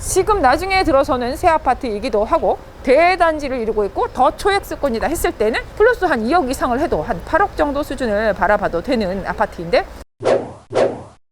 지금 나중에 들어서는 새 아파트이기도 하고 대단지를 이루고 있고 더 초액수권이다 했을 때는 플러스 한 2억 이상을 해도 한 8억 정도 수준을 바라봐도 되는 아파트인데,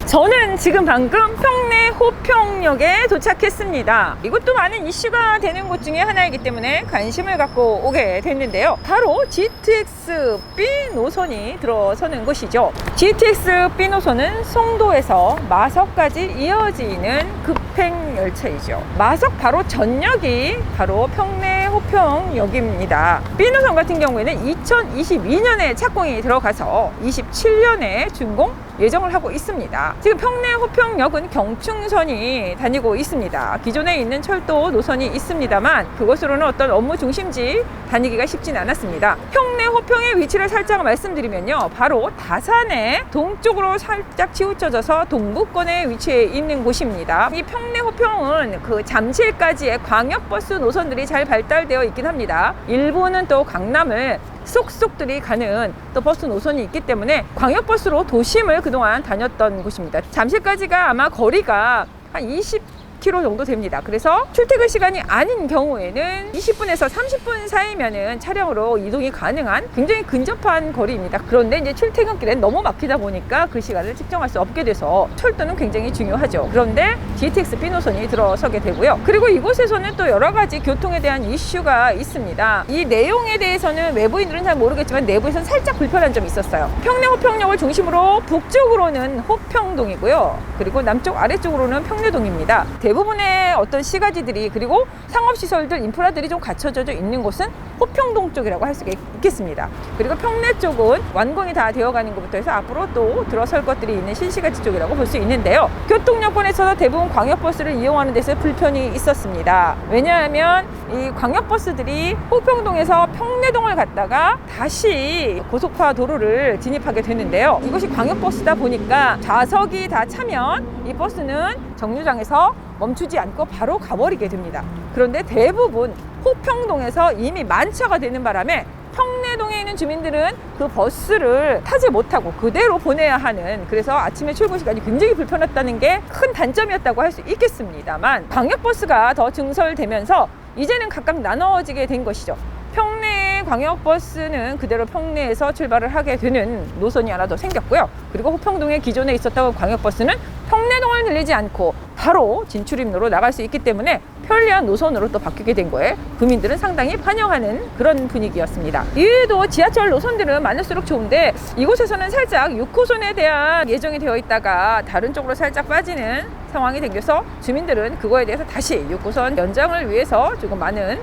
저는 지금 방금 평내 호평역에 도착했습니다. 이것도 많은 이슈가 되는 곳 중에 하나이기 때문에 관심을 갖고 오게 됐는데요. 바로 GTX B 노선이 들어서는 곳이죠. GTX B 노선은 송도에서 마석까지 이어지는 급행 열차이죠. 마석 바로 전역이 바로 평내 호평역입니다. B 노선 같은 경우에는 2022년에 착공이 들어가서 27년에 준공 예정을 하고 있습니다. 지금 평내 호평역은 경충선이 다니고 있습니다. 기존에 있는 철도 노선이 있습니다만 그것으로는 어떤 업무 중심지 다니기가 쉽진 않았습니다. 평내 호평의 위치를 살짝 말씀드리면요, 바로 다산의 동쪽으로 살짝 치우쳐져서 동부권에 위치해 있는 곳입니다. 이 평내 호평은 그 잠실까지의 광역버스 노선들이 잘 발달되어 있긴 합니다. 일부는 또 강남을 쏙쏙들이 가는 또 버스 노선이 있기 때문에 광역버스로 도심을 그동안 다녔던 곳입니다. 잠실까지가 아마 거리가 한 20km 정도 됩니다. 그래서 출퇴근 시간이 아닌 경우에는 20분에서 30분 사이면은 차량으로 이동이 가능한 굉장히 근접한 거리입니다. 그런데 이제 출퇴근길엔 너무 막히다 보니까 그 시간을 측정할 수 없게 돼서 철도는 굉장히 중요하죠. 그런데 GTX B 노선이 들어서게 되고요. 그리고 이곳에서는 또 여러 가지 교통에 대한 이슈가 있습니다. 이 내용에 대해서는 외부인들은 잘 모르겠지만 내부에서는 살짝 불편한 점이 있었어요. 평내 호평역을 중심으로 북쪽으로는 호평동이고요. 그리고 남쪽 아래쪽으로는 평내동입니다. 대부분의 어떤 시가지들이 그리고 상업시설들, 인프라들이 좀 갖춰져 있는 곳은 호평동 쪽이라고 할 수가 있겠습니다. 그리고 평내 쪽은 완공이 다 되어가는 것부터 해서 앞으로 또 들어설 것들이 있는 신시가지 쪽이라고 볼 수 있는데요. 교통여건에서도 대부분 광역버스를 이용하는 데서 불편이 있었습니다. 왜냐하면 이 광역버스들이 호평동에서 평내동을 갔다가 다시 고속화 도로를 진입하게 되는데요. 이것이 광역버스다 보니까 좌석이 다 차면 이 버스는 정류장에서 멈추지 않고 바로 가버리게 됩니다. 그런데 대부분 호평동에서 이미 만차가 되는 바람에 평내동에 있는 주민들은 그 버스를 타지 못하고 그대로 보내야 하는, 그래서 아침에 출근 시간이 굉장히 불편했다는 게 큰 단점이었다고 할 수 있겠습니다만, 광역버스가 더 증설되면서 이제는 각각 나눠지게 된 것이죠. 평내 광역버스는 그대로 평내에서 출발을 하게 되는 노선이 하나 더 생겼고요. 그리고 호평동에 기존에 있었던 광역버스는 평내동을 들리지 않고 바로 진출입로로 나갈 수 있기 때문에 편리한 노선으로 또 바뀌게 된 거에 국민들은 상당히 환영하는 그런 분위기였습니다. 이외에도 지하철 노선들은 많을수록 좋은데 이곳에서는 살짝 6호선에 대한 예정이 되어 있다가 다른 쪽으로 살짝 빠지는 상황이 생겨서 주민들은 그거에 대해서 다시 6호선 연장을 위해서 조금 많은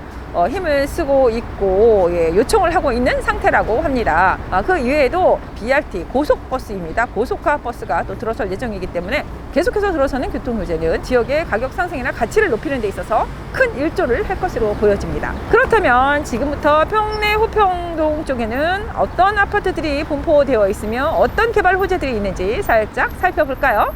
힘을 쓰고 있고 요청을 하고 있는 상태라고 합니다. 그 이외에도 BRT 고속버스입니다. 고속화 버스가 또 들어설 예정이기 때문에 계속해서 들어서는 교통규제는 지역의 가격 상승이나 가치를 높이는 데 있어서 큰 일조를 할 것으로 보여집니다. 그렇다면 지금부터 평내 호평동 쪽에는 어떤 아파트들이 분포되어 있으며 어떤 개발 호재들이 있는지 살짝 살펴볼까요?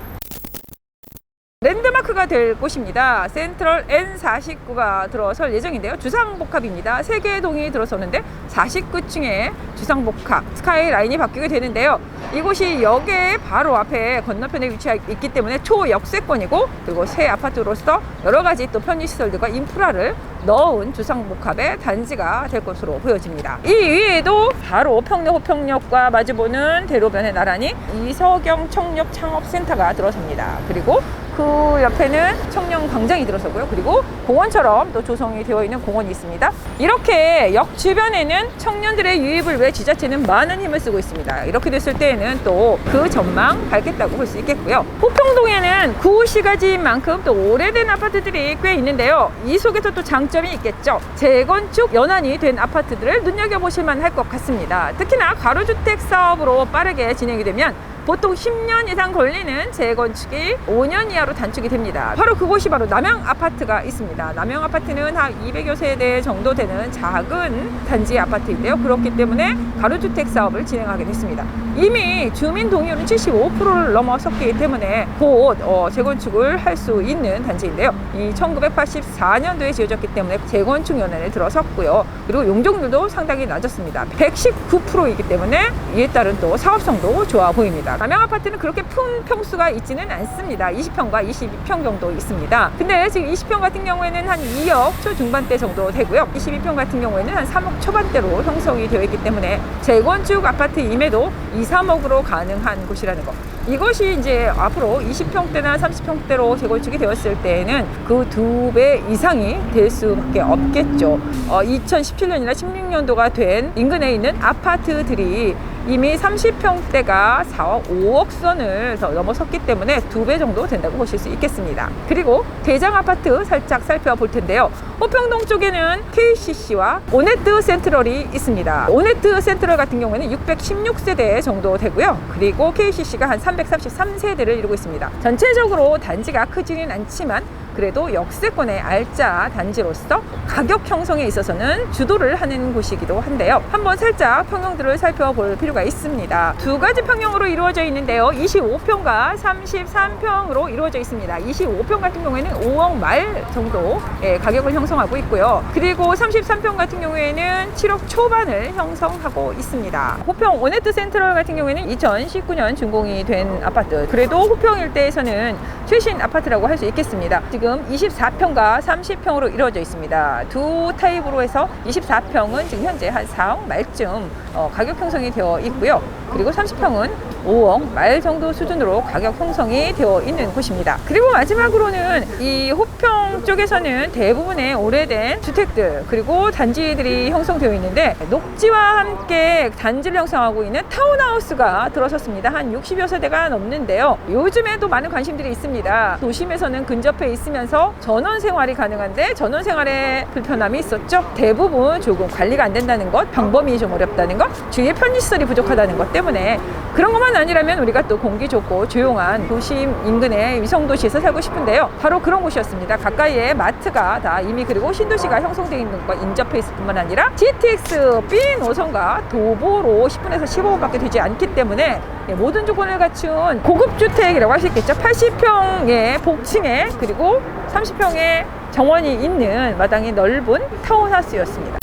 랜드마크가 될 곳입니다. 센트럴 N49가 들어설 예정인데요. 주상복합입니다. 3개의 동이 들어서는데 49층의 주상복합 스카이라인이 바뀌게 되는데요. 이곳이 역의 바로 앞에 건너편에 위치해 있기 때문에 초역세권이고, 그리고 새 아파트로서 여러 가지 또 편의시설들과 인프라를 넣은 주상복합의 단지가 될 것으로 보여집니다. 이 위에도 바로 평내 호평역과 마주보는 대로변에 나란히 이서경 청력 창업센터가 들어섭니다. 그리고 그 옆에는 청년광장이 들어서고요. 그리고 공원처럼 또 조성이 되어 있는 공원이 있습니다. 이렇게 역 주변에는 청년들의 유입을 위해 지자체는 많은 힘을 쓰고 있습니다. 이렇게 됐을 때에는 또 그 전망 밝겠다고 볼 수 있겠고요. 호평동에는 구시가지인 만큼 또 오래된 아파트들이 꽤 있는데요. 이 속에서 또 장점이 있겠죠. 재건축 연한이 된 아파트들을 눈여겨보실만 할 것 같습니다. 특히나 가로주택 사업으로 빠르게 진행이 되면 보통 10년 이상 걸리는 재건축이 5년 이하로 단축이 됩니다. 바로 그곳이 바로 남양아파트가 있습니다. 남양아파트는 한 200여 세대 정도 되는 작은 단지 아파트인데요. 그렇기 때문에 가로주택 사업을 진행하게 됐습니다. 이미 주민 동의율은 75%를 넘어섰기 때문에 곧 재건축을 할 수 있는 단지인데요. 이 1984년도에 지어졌기 때문에 재건축연한에 들어섰고요. 그리고 용적률도 상당히 낮았습니다. 119%이기 때문에 이에 따른 또 사업성도 좋아 보입니다. 남양 아파트는 그렇게 큰 평수가 있지는 않습니다. 20평과 22평 정도 있습니다. 근데 지금 20평 같은 경우에는 한 2억 초중반대 정도 되고요. 22평 같은 경우에는 한 3억 초반대로 형성이 되어 있기 때문에 재건축 아파트임에도 2, 3억으로 가능한 곳이라는 거. 이것이 이제 앞으로 20평대나 30평대로 재건축이 되었을 때에는 그 2배 이상이 될 수밖에 없겠죠. 2017년이나 16년도가 된 인근에 있는 아파트들이 이미 30평대가 4억, 5억 선을 더 넘어섰기 때문에 2배 정도 된다고 보실 수 있겠습니다. 그리고 대장 아파트 살짝 살펴볼 텐데요. 호평동 쪽에는 KCC와 오네트 센트럴이 있습니다. 오네트 센트럴 같은 경우에는 616세대 정도 되고요. 그리고 KCC가 한 333세대를 이루고 있습니다. 전체적으로 단지가 크지는 않지만 그래도 역세권의 알짜 단지로서 가격 형성에 있어서는 주도를 하는 곳이기도 한데요. 한번 살짝 평형들을 살펴볼 필요가 있습니다. 두 가지 평형으로 이루어져 있는데요. 25평과 33평으로 이루어져 있습니다. 25평 같은 경우에는 5억 말 정도 가격을 형성하고 있고요. 그리고 33평 같은 경우에는 7억 초반을 형성하고 있습니다. 호평 오네트 센트럴 같은 경우에는 2019년 준공이 된 아파트. 그래도 호평 일대에서는 최신 아파트라고 할 수 있겠습니다. 지금 24평과 30평으로 이루어져 있습니다. 두 타입으로 해서 24평은 지금 현재 한 4억 말쯤 가격 형성이 되어 있고요. 그리고 30평은 5억 말 정도 수준으로 가격 형성이 되어 있는 곳입니다. 그리고 마지막으로는 이 호평 쪽에서는 대부분의 오래된 주택들 그리고 단지들이 형성되어 있는데 녹지와 함께 단지를 형성하고 있는 타운하우스가 들어섰습니다. 한 60여 세대가 넘는데요. 요즘에도 많은 관심들이 있습니다. 도심에서는 근접해 있으면서 전원 생활이 가능한데 전원 생활에 불편함이 있었죠. 대부분 조금 관리가 안 된다는 것, 방범이 좀 어렵다는 것, 주위에 편의시설이 부족하다는 것 때문에 그런 것만 아니라면 우리가 또 공기 좋고 조용한 도심 인근의 위성도시에서 살고 싶은데요. 바로 그런 곳이었습니다. 가까이에 마트가 다 이미 그리고 신도시가 형성되어 있는 것과 인접해 있을 뿐만 아니라 GTX B 노선과 도보로 10분에서 15분밖에 되지 않기 때문에 모든 조건을 갖춘 고급 주택이라고 할 수 있겠죠. 80평의 복층에 그리고 30평의 정원이 있는 마당이 넓은 타운하우스였습니다.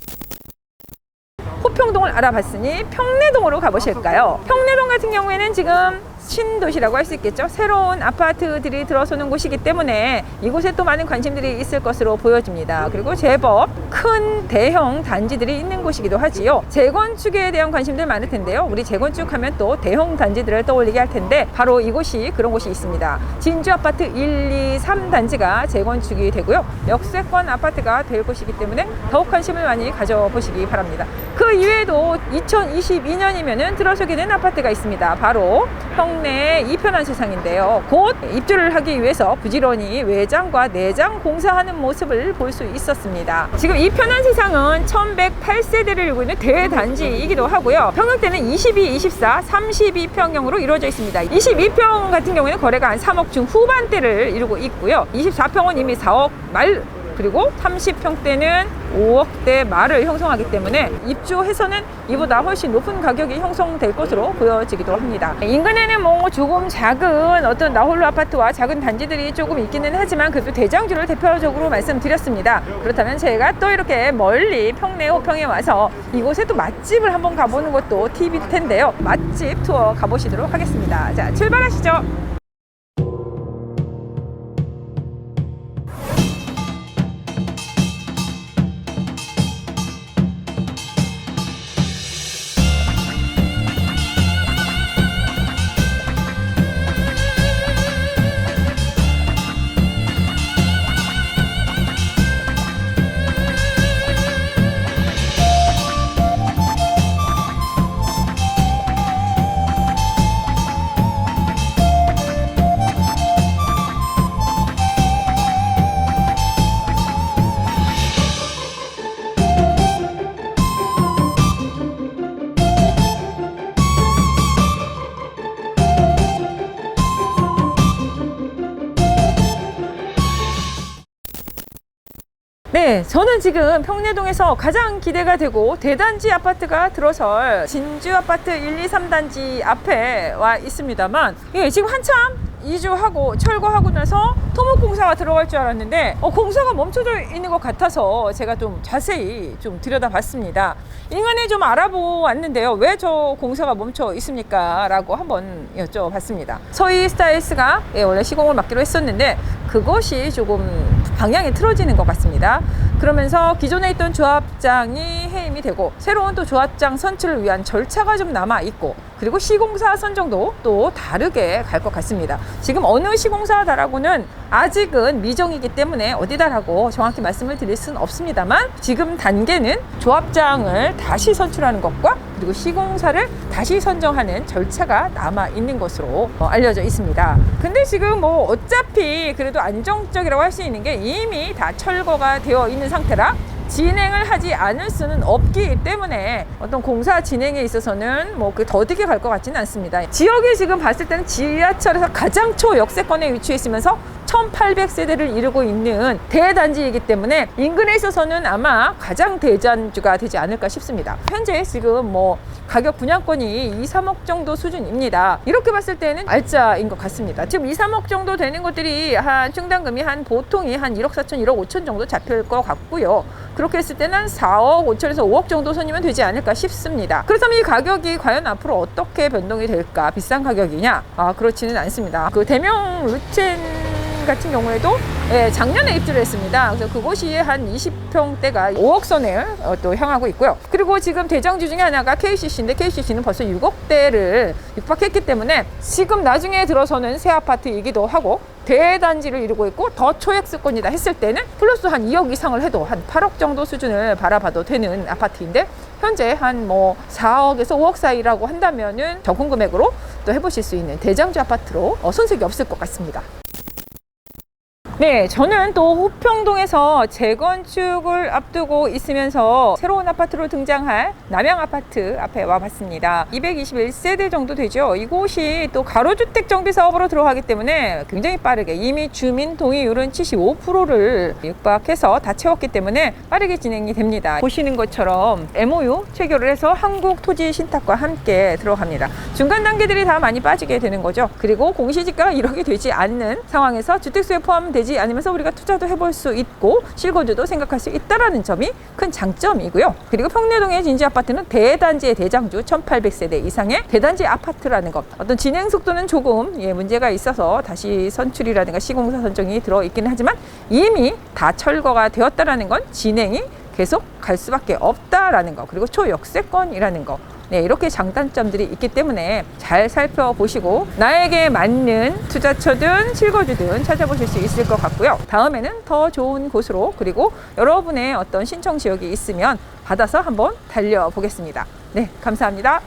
호평동을 알아봤으니 평내동으로 가보실까요? 평내동 같은 경우에는 지금 신도시라고 할 수 있겠죠. 새로운 아파트들이 들어서는 곳이기 때문에 이곳에 또 많은 관심들이 있을 것으로 보여집니다. 그리고 제법 큰 대형 단지들이 있는 곳이기도 하지요. 재건축에 대한 관심들 많을 텐데요. 우리 재건축하면 또 대형 단지들을 떠올리게 할 텐데 바로 이곳이 그런 곳이 있습니다. 진주 아파트 1, 2, 3단지가 재건축이 되고요. 역세권 아파트가 될 곳이기 때문에 더욱 관심을 많이 가져보시기 바랍니다. 그 이외에도 2022년이면은 들어서게 된 아파트가 있습니다. 바로 평내 이편한 세상인데요. 곧 입주를 하기 위해서 부지런히 외장과 내장 공사하는 모습을 볼 수 있었습니다. 지금 이편한 세상은 1108세대를 이루고 있는 대단지이기도 하고요. 평형대는 22, 24, 32평형으로 이루어져 있습니다. 22평 같은 경우에는 거래가 한 3억 중후반대를 이루고 있고요. 24평은 이미 4억 말 그리고 30평대는 5억대 말을 형성하기 때문에 입주해서는 이보다 훨씬 높은 가격이 형성될 것으로 보여지기도 합니다. 인근에는 뭐 조금 작은 어떤 나홀로 아파트와 작은 단지들이 조금 있기는 하지만 그래도 대장주를 대표적으로 말씀드렸습니다. 그렇다면 제가 또 이렇게 멀리 평내 호평에 와서 이곳에 또 맛집을 한번 가보는 것도 팁일 텐데요. 맛집 투어 가보시도록 하겠습니다. 자, 출발하시죠. 네, 저는 지금 평내동에서 가장 기대가 되고 대단지 아파트가 들어설 진주 아파트 1, 2, 3단지 앞에 와 있습니다만, 예, 지금 한참 이주하고 철거하고 나서 토목공사가 들어갈 줄 알았는데 공사가 멈춰져 있는 것 같아서 제가 좀 자세히 좀 들여다봤습니다. 인간에 좀 알아보았는데요. 왜 저 공사가 멈춰 있습니까? 라고 한번 여쭤봤습니다. 서희 스타일스가 원래 시공을 맡기로 했었는데 그것이 조금 방향이 틀어지는 것 같습니다. 그러면서 기존에 있던 조합장이 해임이 되고 새로운 또 조합장 선출을 위한 절차가 좀 남아 있고, 그리고 시공사 선정도 또 다르게 갈 것 같습니다. 지금 어느 시공사다라고는 아직은 미정이기 때문에 어디다라고 정확히 말씀을 드릴 수는 없습니다만, 지금 단계는 조합장을 다시 선출하는 것과 그리고 시공사를 다시 선정하는 절차가 남아 있는 것으로 알려져 있습니다. 근데 지금 뭐 어차피 그래도 안정적이라고 할 수 있는 게 이미 다 철거가 되어 있는 상태라 진행을 하지 않을 수는 없기 때문에 어떤 공사 진행에 있어서는 뭐 그 더디게 갈 것 같지는 않습니다. 지역에 지금 봤을 때는 지하철에서 가장 초역세권에 위치해 있으면서 1800세대를 이루고 있는 대단지이기 때문에 인근에 있어서는 아마 가장 대단지가 되지 않을까 싶습니다. 현재 지금 뭐 가격 분양권이 2, 3억 정도 수준입니다. 이렇게 봤을 때는 알짜인 것 같습니다. 지금 2, 3억 정도 되는 것들이 한 충당금이 보통이 한 1억 4천, 1억 5천 정도 잡힐 것 같고요. 그렇게 했을 때는 4억 5천에서 5억 정도 선이면 되지 않을까 싶습니다. 그렇다면 이 가격이 과연 앞으로 어떻게 변동이 될까? 비싼 가격이냐? 그렇지는 않습니다. 그 대명 루첸 같은 경우에도 작년에 입주를 했습니다. 그래서 그곳이 한 20평대가 5억 선을 또 향하고 있고요. 그리고 지금 대장주 중에 하나가 KCC인데 KCC는 벌써 6억대를 육박했기 때문에 지금 나중에 들어서는 새 아파트이기도 하고 대단지를 이루고 있고 더 초액수권이다 했을 때는 플러스 한 2억 이상을 해도 한 8억 정도 수준을 바라봐도 되는 아파트인데, 현재 한 뭐 4억에서 5억 사이라고 한다면은 적은 금액으로 또 해보실 수 있는 대장주 아파트로 손색이 없을 것 같습니다. 네, 저는 또 호평동에서 재건축을 앞두고 있으면서 새로운 아파트로 등장할 남양 아파트 앞에 와봤습니다. 221세대 정도 되죠. 이곳이 또 가로주택 정비 사업으로 들어가기 때문에 굉장히 빠르게 이미 주민 동의율은 75%를 육박해서 다 채웠기 때문에 빠르게 진행이 됩니다. 보시는 것처럼 MOU 체결을 해서 한국토지신탁과 함께 들어갑니다. 중간 단계들이 다 많이 빠지게 되는 거죠. 그리고 공시지가가 1억이 되지 않는 상황에서 주택수에 포함되지 않으면서 우리가 투자도 해볼 수 있고 실거주도 생각할 수 있다는 점이 큰 장점이고요. 그리고 평내동의 진지 아파트는 대단지의 대장주 1800세대 이상의 대단지 아파트라는 것, 어떤 진행 속도는 조금 문제가 있어서 다시 선출이라든가 시공사 선정이 들어있기는 하지만 이미 다 철거가 되었다는 건 진행이 계속 갈 수밖에 없다라는 거, 그리고 초역세권이라는 거, 네, 이렇게 장단점들이 있기 때문에 잘 살펴보시고 나에게 맞는 투자처든 실거주든 찾아보실 수 있을 것 같고요. 다음에는 더 좋은 곳으로, 그리고 여러분의 어떤 신청 지역이 있으면 받아서 한번 달려보겠습니다. 네, 감사합니다.